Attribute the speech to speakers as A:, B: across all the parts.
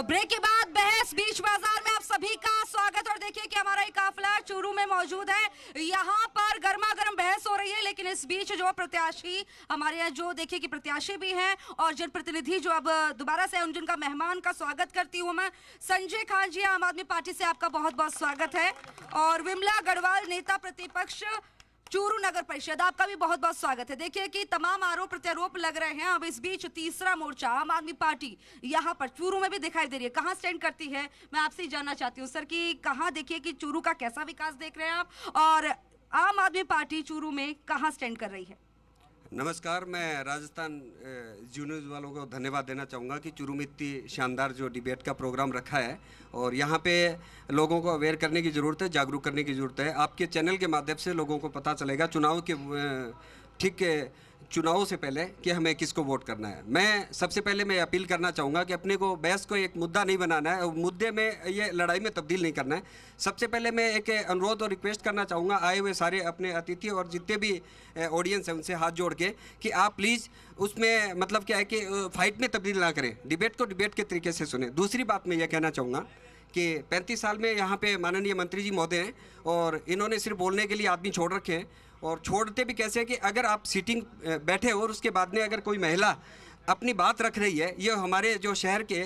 A: और ब्रेक के बाद बहस बीच बाजार में आप सभी का स्वागत। और देखिए कि हमारा एक काफिला चूरू में मौजूद है। यहाँ पर गर्मा गर्म बहस हो रही है, लेकिन इस बीच जो प्रत्याशी हमारे यहाँ जो देखिए कि प्रत्याशी भी हैं और जनप्रतिनिधि जो अब दोबारा से उन जिनका मेहमान का स्वागत करती हूँ मैं। संजय खान जी आम आदमी पार्टी से आपका बहुत बहुत स्वागत है। और विमला गढ़वाल नेता प्रतिपक्ष चूरू नगर परिषद, आपका भी बहुत बहुत स्वागत है। देखिए कि तमाम आरोप प्रत्यारोप लग रहे हैं। अब इस बीच तीसरा मोर्चा आम आदमी पार्टी यहाँ पर चूरू में भी दिखाई दे रही है। कहाँ स्टैंड करती है, मैं आपसे ही जानना चाहती हूँ सर कि कहाँ देखिए कि चूरू का कैसा विकास देख रहे हैं आप, और आम आदमी पार्टी चूरू में कहाँ स्टैंड कर रही है।
B: नमस्कार, मैं राजस्थान जी न्यूज़ वालों को धन्यवाद देना चाहूँगा कि चूरू में इतनी शानदार जो डिबेट का प्रोग्राम रखा है और यहाँ पे लोगों को अवेयर करने की ज़रूरत है, जागरूक करने की ज़रूरत है। आपके चैनल के माध्यम से लोगों को पता चलेगा चुनाव के चुनाव से पहले कि हमें किसको वोट करना है। मैं सबसे पहले मैं अपील करना चाहूँगा कि अपने को बहस को एक मुद्दा नहीं बनाना है, मुद्दे में ये लड़ाई में तब्दील नहीं करना है। सबसे पहले मैं एक अनुरोध और रिक्वेस्ट करना चाहूँगा आए हुए सारे अपने अतिथि और जितने भी ऑडियंस हैं उनसे हाथ जोड़ के कि आप प्लीज़ उसमें मतलब क्या है कि फाइट में तब्दील ना करें, डिबेट को डिबेट के तरीके से सुने। दूसरी बात मैं ये कहना चाहूँगा कि 35 साल में यहाँ पे माननीय मंत्री जी महोदय हैं और इन्होंने सिर्फ बोलने के लिए आदमी छोड़ रखे हैं। और छोड़ते भी कैसे कि अगर आप सीटिंग बैठे और उसके बाद में अगर कोई महिला अपनी बात रख रही है, ये हमारे जो शहर के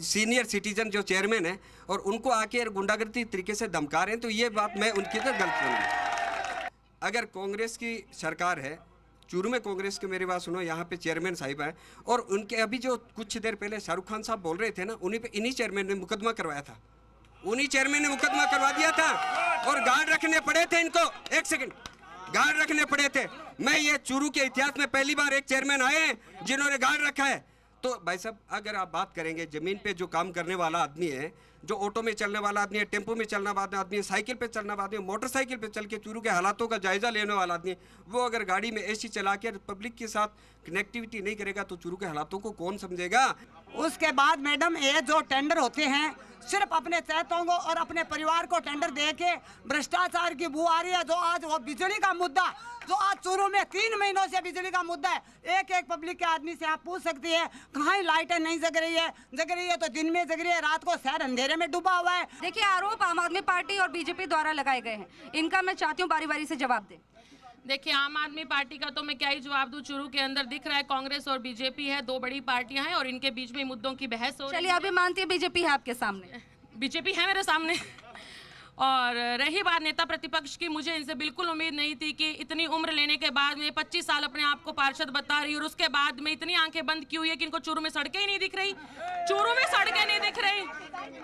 B: सीनियर सिटीजन जो चेयरमैन हैं और उनको आके गुंडागर्दी तरीके से धमका रहे हैं, तो ये बात मैं उनकी तरफ गलत करूँगा। अगर कांग्रेस की सरकार है, चूरू में कांग्रेस के, मेरी बात सुनो, यहाँ पे चेयरमैन साहिब हैं और उनके अभी जो कुछ देर पहले शाहरुख खान साहब बोल रहे थे ना, इन्हीं चेयरमैन ने मुकदमा करवाया था, उन्हीं चेयरमैन ने मुकदमा करवा दिया था और गार्ड रखने पड़े थे इनको। एक सेकंड, गार्ड रखने पड़े थे। मैं ये चूरू के इतिहास में पहली बार एक चेयरमैन आए हैं जिन्होंने गार्ड रखा है। तो भाई साहब, अगर आप बात करेंगे जमीन पे जो काम करने वाला आदमी है, जो ऑटो में चलने वाला आदमी है, टेम्पो में चलने वाला आदमी है, साइकिल पे चलने वाला आदमी है, मोटरसाइकिल पे चल के चूरू के हालातों का जायजा लेने वाला आदमी है, वो अगर गाड़ी में एसी चला के पब्लिक के साथ कनेक्टिविटी नहीं करेगा तो चूरू के हालातों को कौन समझेगा।
C: उसके बाद मैडम ये जो टेंडर होते हैं सिर्फ अपने तहतों को और अपने परिवार को टेंडर दे के भ्रष्टाचार की बू आ रही है। जो आज वो बिजली का मुद्दा, जो आज चूरू में 3 महीनों से बिजली का मुद्दा है, एक पब्लिक के आदमी से आप पूछ सकती है कहाँ लाइटें नहीं जग रही है तो दिन में जग रही है, रात को शहर अंधेरे में डूबा हुआ है।
A: देखिए आरोप आम आदमी पार्टी और बीजेपी द्वारा लगाए गए हैं, इनका मैं चाहती हूँ बारी बारी से जवाब दें।
D: देखिए आम आदमी पार्टी का तो मैं क्या ही जवाब दूं, चूरू के अंदर दिख रहा है कांग्रेस और बीजेपी है, 2 बड़ी पार्टियां हैं और इनके बीच में मुद्दों की बहस हो रही है।
A: चलिए अभी मानती है बीजेपी है आपके सामने,
D: बीजेपी है मेरे सामने। और रही बात नेता प्रतिपक्ष की, मुझे इनसे बिल्कुल उम्मीद नहीं थी कि इतनी उम्र लेने के बाद में 25 साल अपने आप को पार्षद बता रही और उसके बाद में इतनी आंखें बंद की हुई है कि इनको चूरू में सड़कें ही नहीं दिख रही। चूरू में सड़कें नहीं दिख रही,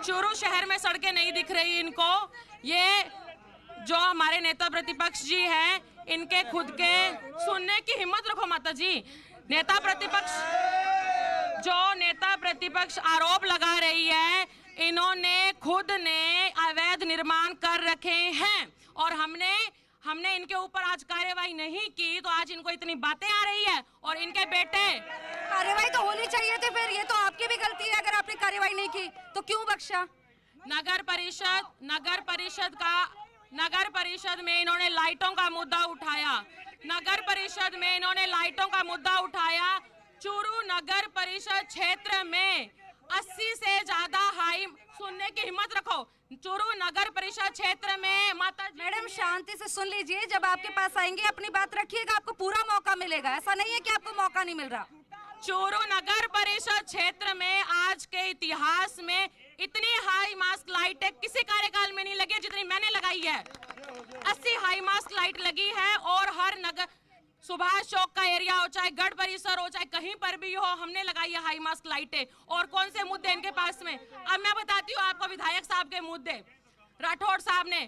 D: चूरू शहर में सड़कें नहीं दिख रही इनको। ये जो हमारे नेता प्रतिपक्ष जी हैं, इनके खुद के सुनने की हिम्मत रखो माता जी। नेता प्रतिपक्ष आरोप लगा रही है, इन्होंने खुद ने अवैध निर्माण कर रखे हैं और हमने इनके ऊपर आज कार्यवाही नहीं की तो आज इनको इतनी बातें आ रही है। और इनके बेटे,
A: कार्यवाही तो होनी चाहिए थी, फिर ये तो आपकी भी गलती है अगर आपने कार्यवाही नहीं की तो क्यों बख्शा। नगर परिषद में इन्होंने लाइटों का मुद्दा उठाया, नगर परिषद में इन्होंने लाइटों का मुद्दा उठाया। चूरू नगर परिषद क्षेत्र में 80 से ज्यादा हाई, सुनने की हिम्मत रखो, चूरू नगर परिषद क्षेत्र में माता जी। मैडम शांति से सुन लीजिए, जब आपके पास आएंगे अपनी बात रखिएगा, आपको पूरा मौका मिलेगा, ऐसा नहीं है कि आपको मौका नहीं मिल रहा।
D: चूरू नगर परिषद क्षेत्र में आज के इतिहास में इतनी हाई मास्क लाइटें किसी कार्यकाल में नहीं लगी जितनी मैंने लगाई है। 80 हाई मास्क लाइट लगी है और हर नगर, सुभाष चौक का एरिया हो, चाहे गढ़ परिसर हो, चाहे कहीं पर भी हो, हमने लगाई है हाई मास्क लाइटें। और कौन से मुद्दे इनके पास में, अब मैं बताती हूँ आपको विधायक साहब के मुद्दे। राठौड़ साहब ने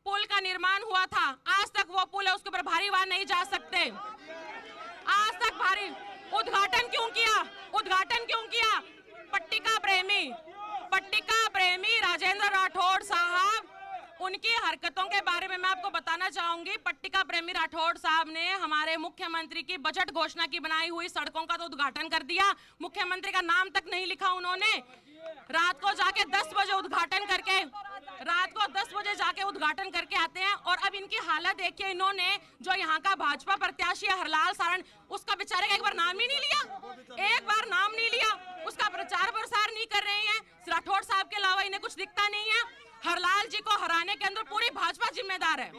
D: पुल का निर्माण हुआ था, आज तक वो पुल है उसके ऊपर भारी वाहन नहीं जा सकते, आज तक भारी। उद्घाटन क्यों किया? पट्टिका प्रेमी राजेंद्र राठौड़ साहब, उनकी हरकतों के बारे में मैं आपको बताना चाहूंगी। पट्टिका प्रेमी राठौड़ साहब ने हमारे मुख्यमंत्री की बजट घोषणा की बनाई हुई सड़कों का तो उद्घाटन कर दिया, मुख्यमंत्री का नाम तक नहीं लिखा उन्होंने। रात को जाके 10 बजे उद्घाटन करके आते हैं। और अब इनकी हालत देखिए, इन्होंने जो यहाँ का भाजपा प्रत्याशी है हरलाल सारण, उसका बेचारे का एक बार नाम ही नहीं लिया, उसका प्रचार प्रसार नहीं कर रहे हैं। राठौड़ साहब के अलावा इन्हें कुछ दिखता नहीं है। हरलाल जी को हराने के अंदर पूरी भाजपा जिम्मेदार है,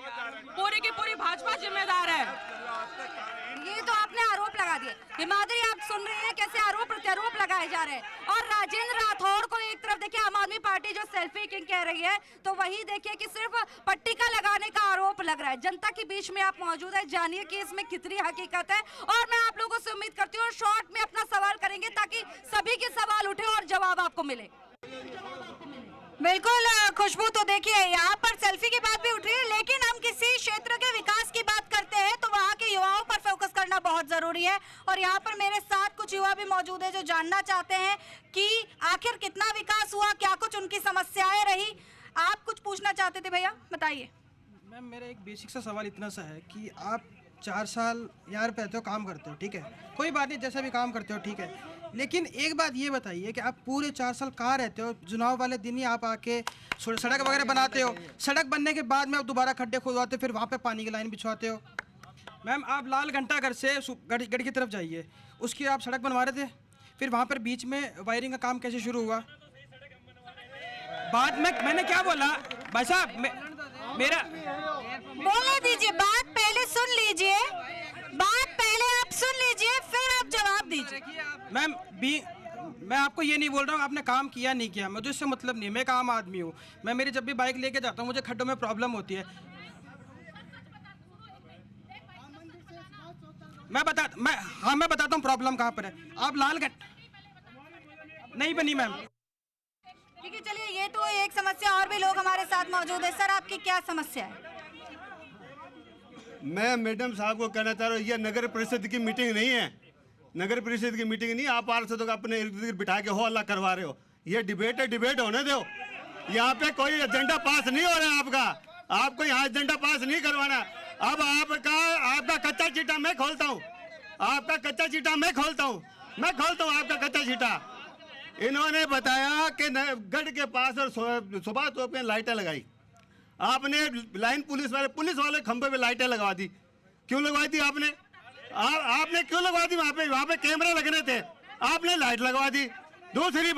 D: पूरी की पूरी भाजपा जिम्मेदार है।
A: ये तो आपने आरोप लगा दिए। हिमाद्री, आप सुन रही हैं कैसे आरोप प्रत्यारोप लगाए जा रहे हैं। और राजेंद्र राठौड़ को एक तरफ देखिए आम आदमी पार्टी जो सेल्फी किंग कह रही है, तो वही देखिए कि सिर्फ पट्टिका लगाने का आरोप लग रहा है। जनता के बीच में आप मौजूद है, जानिए कि इसमें कितनी हकीकत है। और मैं आप लोगों से उम्मीद करती हूँ शॉर्ट में अपना सवाल करेंगे ताकि सभी के सवाल उठे और जवाब आपको मिले। बिल्कुल खुशबू, तो देखिए यहाँ पर सेल्फी की बात भी उठ रही है, लेकिन हम किसी क्षेत्र के विकास की बात करते हैं तो वहाँ के युवाओं पर फोकस करना बहुत जरूरी है। और यहाँ पर मेरे साथ कुछ युवा भी मौजूद है जो जानना चाहते हैं कि आखिर कितना विकास हुआ, क्या कुछ उनकी समस्याएं रही। आप कुछ पूछना चाहते थे भैया, बताइए।
E: मैम, मेरा एक बेसिक सा सवाल इतना सा है कि आप 4 साल यहाँ रहते हो, काम करते हो, ठीक है, कोई बात नहीं, जैसा भी काम करते हो ठीक है, लेकिन एक बात ये बताइए कि आप पूरे 4 साल कहाँ रहते हो? चुनाव वाले दिन ही आप आके सड़क वगैरह बनाते हो, सड़क बनने के बाद में आप दोबारा खड्डे खुदवाते हो, फिर वहाँ पे पानी की लाइन बिछवाते हो। मैम, आप लाल घंटाघर से गढ़ की तरफ जाइए, उसकी आप सड़क बनवा रहे थे, फिर वहाँ पर बीच में वायरिंग का काम कैसे शुरू हुआ? बाद में मैंने क्या बोला भाई साहब, मेरा
A: बोलने दीजिए, बात पहले सुन लीजिए, बात पहले आप सुन लीजिए, फिर आप जवाब दीजिए।
E: मैम, मैं आपको ये नहीं बोल रहा हूँ आपने काम किया नहीं किया, मुझे इससे मतलब नहीं, मैं एक आम आदमी हूँ। मैं मेरी जब भी बाइक लेके जाता हूँ मुझे खड्डों में प्रॉब्लम होती है। मैं बताता हूँ प्रॉब्लम कहाँ पर है। आप लाल नहीं बनी मैम।
A: ठीक है, चलिए, ये तो एक समस्या, और भी लोग हमारे साथ मौजूद है। सर, आपकी क्या समस्या है?
F: मैं मैडम साहब को कहना चाह रहा हूँ, ये नगर परिषद की मीटिंग नहीं है, नगर परिषद की मीटिंग नहीं। आप पार्षदों को अपने इर्द गिर्द बिठा के हो हल्ला करवा रहे हो। ये डिबेट है, डिबेट होने दो। यहाँ पे कोई एजेंडा पास नहीं हो रहा है आपका, आपको यहाँ एजेंडा पास नहीं करवाना। अब आपका कच्चा चीटा मैं खोलता हूँ, आपका कच्चा चीटा मैं खोलता हूँ आपका कच्चा चीटा। इन्होंने बताया कि गढ़ के पास और सुबह तो पे लाइटें लगाई, आपने लाइन पुलिस वाले खंभे पे लाइटें लगवा दी। क्यों लगवाई थी आपने? आपने क्यों लगवा दी? वहाँ पे कैमरा लगने थे, आपने लाइट लगवा दी। दूसरी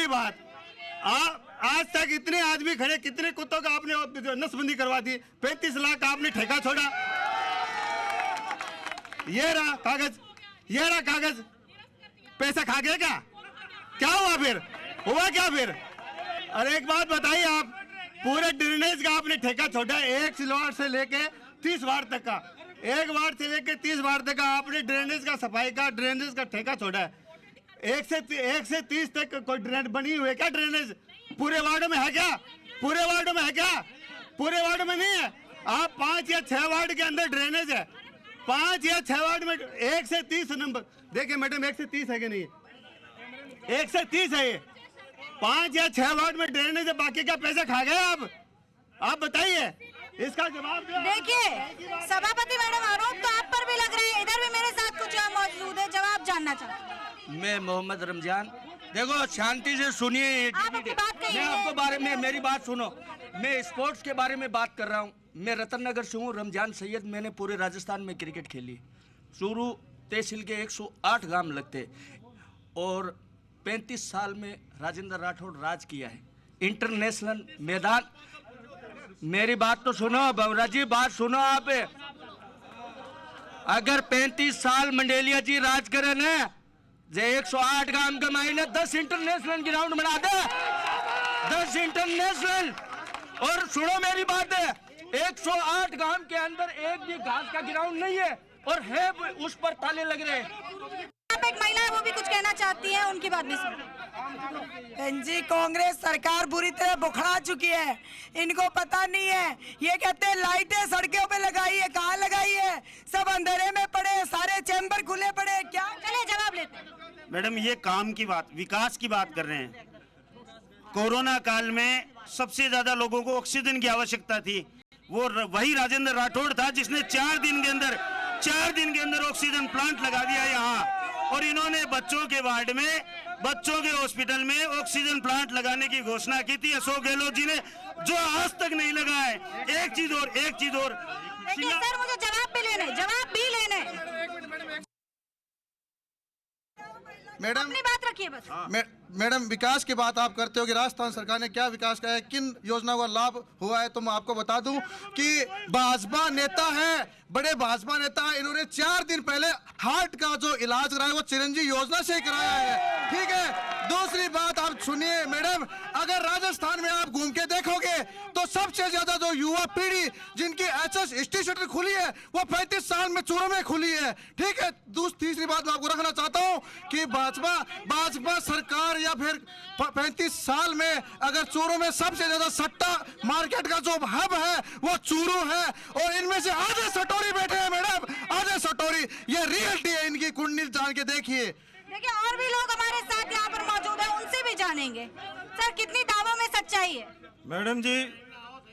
F: बात आज तक इतने आदमी खड़े, कितने कुत्तों का आपने नसबंदी करवा दी। 35 लाख का आपने ठेका छोड़ा। ये रहा कागज, पैसा खा गए क्या हुआ फिर? अरे एक बात बताइए, आप पूरे ड्रेनेज का आपने ठेका छोड़ा, 1 वार्ड से लेके 30 वार्ड तक का, 1 वार्ड से लेके 30 वार्ड तक का आपने ड्रेनेज का सफाई का ड्रेनेज का ठेका छोड़ा है। 1 से 30 तक कोई ड्रेनेज बनी हुई है क्या? ड्रेनेज पूरे वार्डों में है क्या? पूरे वार्ड में नहीं है। आप 5 या 6 वार्ड के अंदर ड्रेनेज है, 5 या 6 वार्ड में 1 से 30 नंबर। देखिए मैडम, 1 से 30 है कि नहीं? 1 से 30 है ये। 5 या 6 वार्ड में ड्रेनेज है, बाकी का पैसा खा गए आप बताइए, इसका जवाब दो।
A: देखिए सभापति मैडम, आरोप तो आप पर भी लग रहे हैं, इधर भी मेरे साथ कुछ मौजूद है, जवाब जानना चाहते हैं।
G: मैं मोहम्मद रमजान। देखो, शांति से सुनिए, मैं आपको बारे में, मेरी बात सुनो। मैं स्पोर्ट्स के बारे में बात कर रहा हूँ। मैं रतन नगर से हूँ, रमजान सैयद। मैंने पूरे राजस्थान में क्रिकेट खेली। शुरू तहसील के 108 गांव लगते और 35 साल में राजेंद्र राठौड़ राज किया है। इंटरनेशनल मैदान, मेरी बात तो सुनो बाबूराज जी, बात सुनो आप। अगर 35 साल मंडेलिया जी राज करे ना, जे 108 गांव के मायने 10 इंटरनेशनल ग्राउंड बना दे, 10 इंटरनेशनल। और सुनो मेरी बात है, 108 गांव के अंदर एक भी घास का ग्राउंड नहीं है, और है उस पर ताले लग रहे हैं।
A: आप एक महिला है, वो भी कुछ कहना चाहती है, उनकी बात भी सुनो।
C: जी, कांग्रेस सरकार बुरी तरह बुखड़ा चुकी है, इनको पता नहीं है। ये कहते हैं लाइटें सड़कों पे लगाई है, कहाँ लगाई है? सब अंधेरे में पड़े, सारे चैम्बर खुले पड़े। क्या?
A: चलिए जवाब लेते हैं।
H: मैडम, ये काम की बात, विकास की बात कर रहे हैं। कोरोना काल में सबसे ज्यादा लोगों को ऑक्सीजन की आवश्यकता थी, वो वही राजेंद्र राठौड़ था जिसने 4 दिन के अंदर ऑक्सीजन प्लांट लगा दिया यहाँ। और इन्होंने बच्चों के वार्ड में, बच्चों के हॉस्पिटल में ऑक्सीजन प्लांट लगाने की घोषणा की थी अशोक गहलोत जी ने, जो आज तक नहीं लगा है। एक चीज और
A: सर, मुझे जवाब भी लेने
I: मैडम
A: अपनी बात रखिए बस।
I: मैडम विकास की बात आप करते हो कि राजस्थान सरकार ने क्या विकास किया है, किन योजनाओं का लाभ हुआ है, तो मैं आपको बता दूं कि भाजपा नेता है, बड़े भाजपा नेता है, इन्होंने 4 दिन पहले हार्ट का जो इलाज कराया वो चिरंजीवी योजना से कराया है, ठीक है। दूसरी बात आप सुनिए मैडम, अगर राजस्थान में आप घूम के देखोगे तो सबसे ज्यादा जो युवा पीढ़ी जिनकी एचएस हिस्ट्री सेंटर खुली है वो 35 साल में चूरू में खुली है, ठीक है। तीसरी बात मैं आपको रखना चाहता हूँ कि भाजपा सरकार या फिर 35 साल में अगर चूरू में सबसे ज्यादा सट्टा मार्केट का जो हब है वो चूरू है, और इनमें से आधे सटोरी बैठे हैं मैडम, आधे सटोरी, ये रियलिटी है इनकी कुंडली जान के देखिए।
A: देखिए और भी लोग हमारे साथ यहाँ पर मौजूद हैं, उनसे भी जानेंगे। सर कितनी दावों में सच्चाई है?
J: मैडम जी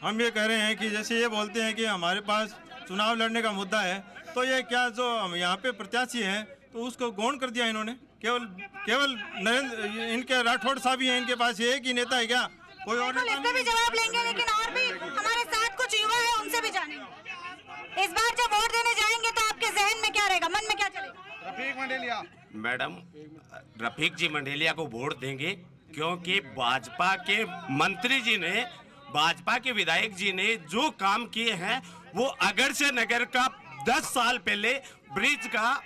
J: हम ये कह रहे हैं कि जैसे ये बोलते हैं कि हमारे पास चुनाव लड़ने का मुद्दा है, तो ये क्या जो हम यहाँ पे प्रत्याशी हैं तो उसको गौण कर दिया इन्होंने। केवल नरेंद्र इनके राठौड़ साहब ही हैं, इनके पास ये एक ही नेता है क्या, कोई और नेता
A: इसका भी जवाब लेंगे, लेकिन और भी हमारे साथ कुछ युवा है, उनसे भी जानेंगे। इस बार जब वोट देने जाएंगे तो आपके जहन में क्या रहेगा, मन में क्या चलेगा?
I: रफीक मंडेलिया।
K: मैडम रफीक जी मंडेलिया को वोट देंगे क्योंकि भाजपा के मंत्री जी ने, भाजपा के विधायक जी ने जो काम किए हैं वो अगरचे नगर का 10 साल पहले ब्रिज का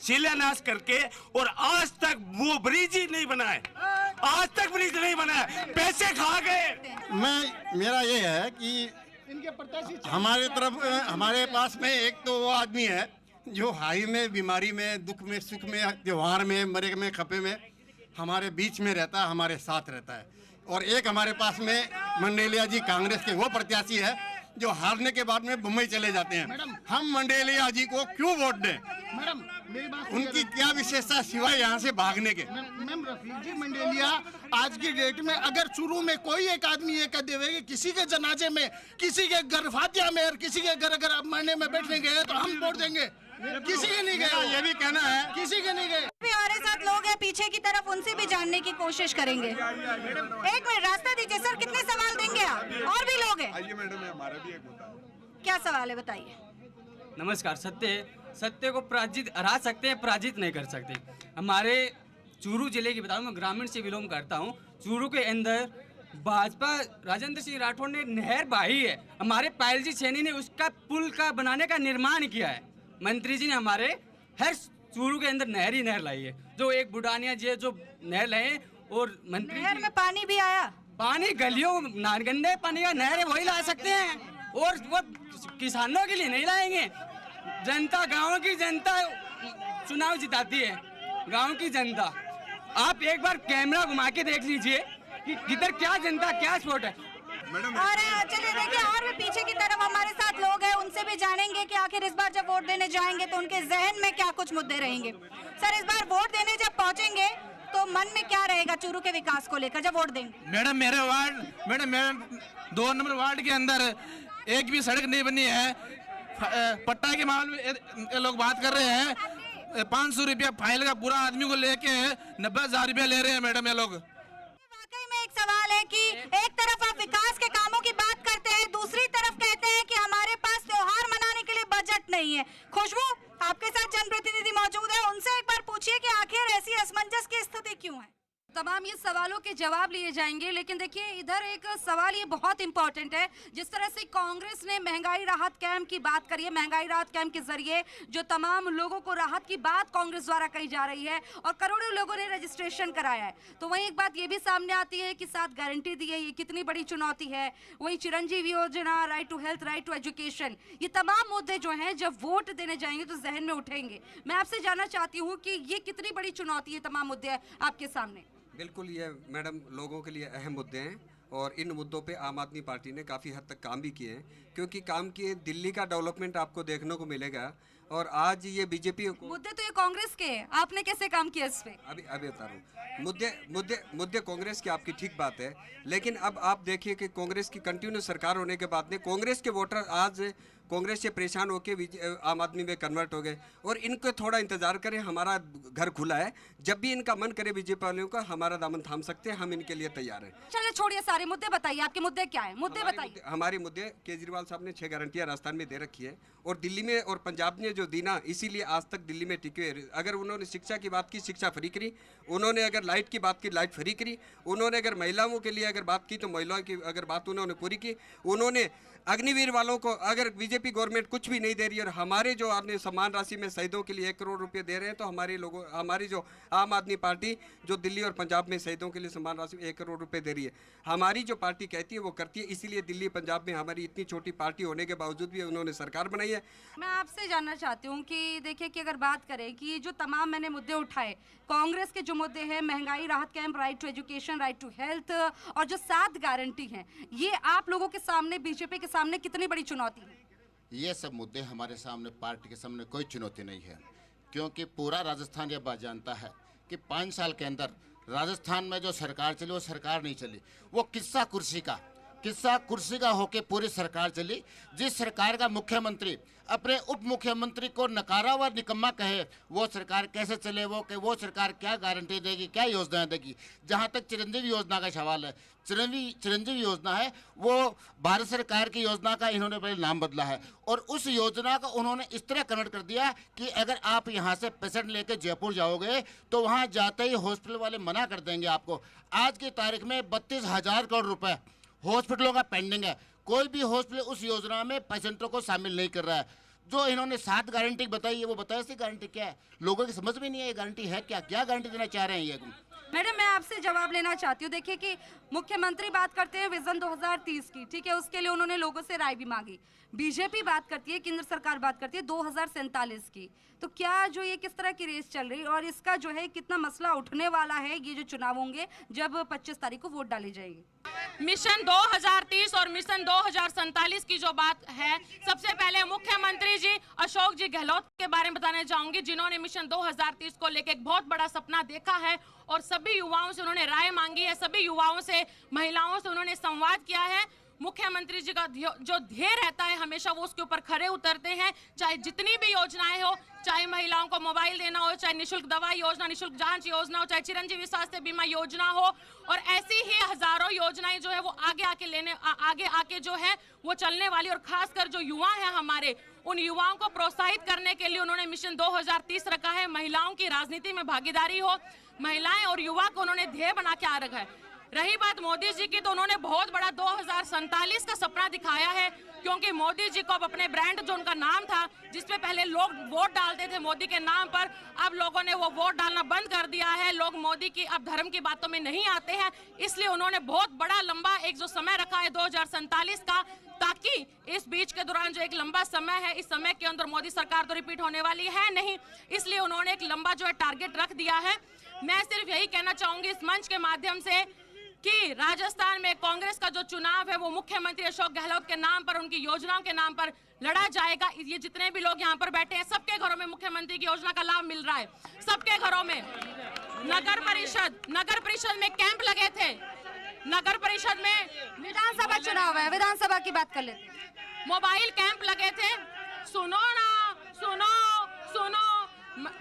K: शिलान्यास करके, और आज तक वो ब्रिज ही नहीं बना है, आज तक ब्रिज नहीं बना है, पैसे खा गए।
L: मेरा ये है कि हमारे पास में एक तो वो आदमी है जो हाई में, बीमारी में, दुख में, सुख में, त्योहार में, मरे में, खपे में हमारे बीच में रहता है, हमारे साथ रहता है। और एक हमारे पास में मंडेलिया जी कांग्रेस के वो प्रत्याशी है जो हारने के बाद में मुंबई चले जाते हैं। हम मंडेलिया जी को क्यों वोट दें?
M: मैडम मेरी बात,
L: उनकी क्या विशेषता सिवाय यहाँ से भागने के?
M: मैम रफीक जी मंडेलिया आज की डेट में अगर चूरू में कोई एक आदमी ये कह देवे कि किसी के जनाजे में, किसी के घर फातिया में और किसी के घर अगर आप मरने में बैठने गए तो हम वोट देंगे, किसी के नहीं गए,
L: ये भी कहना है,
M: किसी के नहीं गए।
A: भी हमारे साथ लोग हैं पीछे की तरफ, उनसे भी जानने की कोशिश करेंगे। एक मिनट रास्ता दीजिए सर, कितने सवाल देंगे आप? और भी लोग हैं।
I: आइए मैडम, हमारा भी एक मुद्दा है।
A: क्या सवाल है बताइए।
N: नमस्कार। सत्य को पराजित हरा सकते हैं, पराजित नहीं कर सकते। हमारे चूरू जिले की बताऊँ, मैं ग्रामीण से बिलोंग करता हूँ। चूरू के अंदर भाजपा राजेंद्र सिंह राठौड़ ने नहर बहाई है, हमारे पायल जी सैनी ने उसका पुल का बनाने का निर्माण किया है। मंत्री जी ने हमारे हर चूरू के अंदर नहर ही नहर लाई है, जो एक बुढ़ानिया जी है जो नहर लाए, और मंत्री
A: नहर में पानी भी आया,
N: पानी गलियों गंदे पानी का नहर है वही ला सकते हैं, और वो किसानों के लिए नहीं लाएंगे। जनता, गांव की जनता चुनाव जिताती है, गांव की जनता। आप एक बार कैमरा घुमा के देख लीजिए कि किधर क्या जनता, क्या स्पोर्ट है।
A: और चलिए देखिए और भी पीछे की तरफ हमारे साथ लोग हैं, उनसे भी जानेंगे कि आखिर इस बार जब वोट देने जाएंगे तो उनके जहन में क्या कुछ मुद्दे रहेंगे। सर इस बार वोट देने जब पहुंचेंगे तो मन में क्या रहेगा चूरू के विकास को लेकर जब वोट देंगे?
O: मैडम मेरे 2 नंबर वार्ड के अंदर एक भी सड़क नहीं बनी है। पट्टा के मामले में लोग बात कर रहे हैं, 500 रुपया फाइल का पूरा आदमी को लेके 90,000 रुपया ले रहे हैं मैडम ये लोग।
A: वाकई में एक सवाल है कि एक तरफ आप विकास के कामों की बात करते हैं, दूसरी तरफ कहते हैं कि हमारे पास त्योहार मनाने के लिए बजट नहीं है। खुशबू आपके साथ जनप्रतिनिधि मौजूद है, उनसे एक बार पूछिए कि आखिर ऐसी असमंजस की स्थिति क्यों है। तमाम ये सवालों के जवाब लिए जाएंगे, लेकिन देखिए इधर एक सवाल ये बहुत इंपॉर्टेंट है। जिस तरह से कांग्रेस ने महंगाई राहत कैंप की बात करी है, महंगाई राहत कैंप के जरिए जो तमाम लोगों को राहत की बात कांग्रेस द्वारा कही जा रही है और करोड़ों लोगों ने रजिस्ट्रेशन कराया है, तो वहीं एक बात ये भी सामने आती है कि साथ गारंटी दी है, ये कितनी बड़ी चुनौती है। वहीं Chiranjeevi Yojana, right to health, right to education, ये तमाम मुद्दे जो हैं जब वोट देने जाएंगे तो जहन में उठेंगे। मैं आपसे जानना चाहती हूँ कि ये कितनी बड़ी चुनौती है, तमाम मुद्दे आपके सामने।
B: बिल्कुल, ये मैडम लोगों के लिए अहम मुद्दे हैं और इन मुद्दों पे आम आदमी पार्टी ने काफ़ी हद तक काम भी किए हैं, क्योंकि काम किए। दिल्ली का डेवलपमेंट आपको देखने को मिलेगा, और आज ये बीजेपी
A: मुद्दे तो ये कांग्रेस के हैं, आपने कैसे काम किया इस पे?
B: अभी बता रहा हूँ। मुद्दे कांग्रेस की, आपकी ठीक बात है, लेकिन अब आप देखिए कि कांग्रेस की कंटिन्यू सरकार होने के बाद में कांग्रेस के वोटर आज कांग्रेस से परेशान होकर आम आदमी में कन्वर्ट हो गए, और इनको थोड़ा इंतजार करें, हमारा घर खुला है, जब भी इनका मन करे बीजेपी वालों का हमारा दामन थाम सकते हैं, हम इनके लिए तैयार हैं।
A: चलिए छोड़िए सारे मुद्दे, बताइए आपके मुद्दे क्या है, मुद्दे बताइए।
B: हमारे मुद्दे केजरीवाल साहब ने 6 गारंटियां राजस्थान में दे रखी है और दिल्ली में और पंजाब ने जो दी ना, इसीलिए आज तक दिल्ली में टिके हुए। अगर उन्होंने शिक्षा की बात की, शिक्षा फ्री करी, उन्होंने अगर लाइट की बात की, लाइट फ्री करी, उन्होंने अगर महिलाओं के लिए अगर बात की तो महिलाओं की अगर बात उन्होंने पूरी की, उन्होंने अग्निवीर वालों को अगर बीजेपी गवर्नमेंट कुछ भी नहीं दे रही और हमारे जो आपने सम्मान राशि में शहीदों के लिए 1 करोड़ रुपए दे रहे हैं, तो हमारी जो आम आदमी पार्टी जो दिल्ली और पंजाब में शहीदों के लिए सम्मान राशि में 1 करोड़ रुपए दे रही है, हमारी जो पार्टी कहती है वो करती है। इसीलिए दिल्ली पंजाब में हमारी इतनी छोटी पार्टी होने के बावजूद भी उन्होंने सरकार बनाई है।
A: मैं आपसे जानना चाहती हूँ कि देखिए कि अगर बात करें कि जो तमाम मैंने मुद्दे उठाए, कांग्रेस के जो मुद्दे हैं, महंगाई राहत camp, right to education, right to health और जो 7 गारंटी हैं, ये आप लोगों के सामने, बीजेपी के सामने कितनी बड़ी चुनौती है?
P: ये सब मुद्दे हमारे सामने, पार्टी के सामने कोई चुनौती नहीं है, क्योंकि पूरा राजस्थान ये बात जानता है कि 5 साल के अंदर राजस्थान में जो सरकार चली वो सरकार नहीं चली, वो किस्सा कुर्सी का होके पूरी सरकार चली। जिस सरकार का मुख्यमंत्री अपने उप मुख्यमंत्री को नकारा हुआ निकम्मा कहे, वो सरकार कैसे चले, वो सरकार क्या गारंटी देगी, क्या योजनाएं देगी। जहां तक चिरंजीवी योजना का सवाल है, चिरंजीवी योजना है वो भारत सरकार की योजना का इन्होंने पहले नाम बदला है और उस योजना को उन्होंने इस तरह कन्वर्ट कर दिया कि अगर आप यहाँ से पेशेंट लेकर जयपुर जाओगे तो वहाँ जाते ही हॉस्पिटल वाले मना कर देंगे आपको। आज की तारीख में 32,000 करोड़ रुपए हॉस्पिटलों का पेंडिंग है। कोई भी हॉस्पिटल उस योजना में पेशेंटों को शामिल नहीं कर रहा है। जो इन्होंने 7 गारंटी बताई है, वो बताया सी गारंटी क्या है, लोगों की समझ में नहीं है ये गारंटी है क्या गारंटी देना चाह रहे हैं ये।
A: मैडम, मैं आपसे जवाब लेना चाहती हूँ। देखिए कि मुख्यमंत्री बात करते हैं विजन 2030 की, ठीक है, उसके लिए उन्होंने लोगों से राय भी मांगी। बीजेपी बात करती है, केंद्र सरकार बात करती है 2047 की। तो क्या जो ये किस तरह की रेस चल रही है और इसका जो है कितना मसला उठने वाला है, ये जो चुनाव होंगे जब 25 तारीख को वोट डाली जाएगी?
D: मिशन 2030 और मिशन 2047 की जो बात है, सबसे पहले मुख्यमंत्री जी अशोक जी गहलोत के बारे में बताना चाहूंगी, जिन्होंने मिशन 2030 को लेकर एक बहुत बड़ा सपना देखा है और सभी युवाओं से उन्होंने राय मांगी है, सभी युवाओं से, महिलाओं से उन्होंने संवाद किया है। मुख्यमंत्री जी का जो ध्येय रहता है हमेशा वो उसके ऊपर खरे उतरते हैं, चाहे जितनी भी योजनाएं हो, चाहे महिलाओं को मोबाइल देना हो, चाहे निशुल्क दवाई योजना, निशुल्क जांच योजना हो, चाहे चिरंजीवी स्वास्थ्य बीमा योजना हो, और ऐसी ही हजारों योजनाएं जो है वो आगे आके जो है वो चलने वाली। और खासकर जो युवा है हमारे, उन युवाओं को प्रोत्साहित करने के लिए उन्होंने मिशन 2030 रखा है। महिलाओं की राजनीति में भागीदारी हो, महिलाएं और युवा को उन्होंने ध्येय बना के आ रखा है। रही बात मोदी जी की, तो उन्होंने बहुत बड़ा 2047 का सपना दिखाया है, क्योंकि मोदी जी को अब अपने ब्रांड, जो उनका नाम था जिसपे पहले लोग वोट डालते थे मोदी के नाम पर, अब लोगों ने वो वोट डालना बंद कर दिया है। लोग मोदी की अब धर्म की बातों में नहीं आते हैं, इसलिए उन्होंने बहुत बड़ा लंबा एक जो समय रखा है 2047 का, ताकि इस बीच के दौरान जो एक लंबा समय है, इस समय के अंदर मोदी सरकार तो रिपीट होने वाली है नहीं, इसलिए उन्होंने एक लंबा जो है टारगेट रख दिया है। मैं सिर्फ यही कहना चाहूंगी इस मंच के माध्यम से कि राजस्थान में कांग्रेस का जो चुनाव है वो मुख्यमंत्री अशोक गहलोत के नाम पर, उनकी योजनाओं के नाम पर लड़ा जाएगा। ये जितने भी लोग यहाँ पर बैठे हैं, सबके घरों में मुख्यमंत्री की योजना का लाभ मिल रहा है, सबके घरों में। नगर परिषद में कैंप लगे थे, नगर परिषद में
A: विधानसभा चुनाव है, विधानसभा की बात कर लेते,
D: मोबाइल कैंप लगे थे। सुनो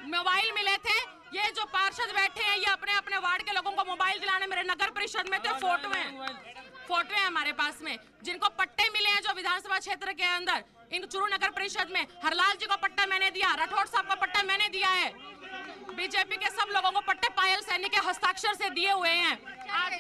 D: मोबाइल मिले थे। ये जो पार्षद बैठे हैं, ये अपने अपने वार्ड के लोगों को मोबाइल दिलाने मेरे नगर परिषद में थे, फोटो है हमारे पास में, जिनको पट्टे मिले हैं जो विधानसभा क्षेत्र के अंदर, इन चूरू नगर परिषद में हरलाल जी को पट्टा मैंने दिया, राठौड़ साहब को पट्टा मैंने दिया है, बीजेपी के सब लोगों को पट्टे पायल सैनी के हस्ताक्षर से दिए हुए हैं।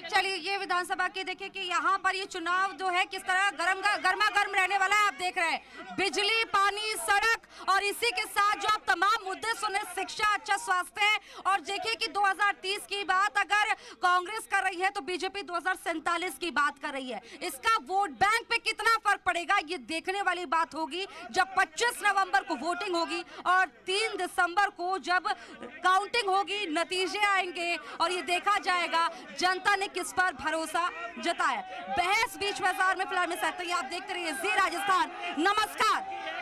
A: चलिए, ये विधानसभा की देखिए कि यहाँ पर ये चुनाव जो है किस तरह गर्मा गर्म रहने वाला है। आप देख रहे हैं बिजली, पानी, सड़क, और इसी के साथ जो आप तमाम मुद्दे सुने, शिक्षा, अच्छा स्वास्थ्य, और देखिए कि 2030 की बात अगर कांग्रेस कर रही है तो बीजेपी 2047 की बात कर रही है। इसका वोट बैंक पे कितना फर्क पड़ेगा ये देखने वाली बात होगी जब 25 नवंबर को वोटिंग होगी और 3 दिसंबर को जब काउंटिंग होगी, नतीजे आएंगे और ये देखा जाएगा जनता ने किस पर भरोसा जताया। बहस बीच बाजार में फिलहाल में सकते हैं। आप देखते रहिए जी राजस्थान। नमस्कार।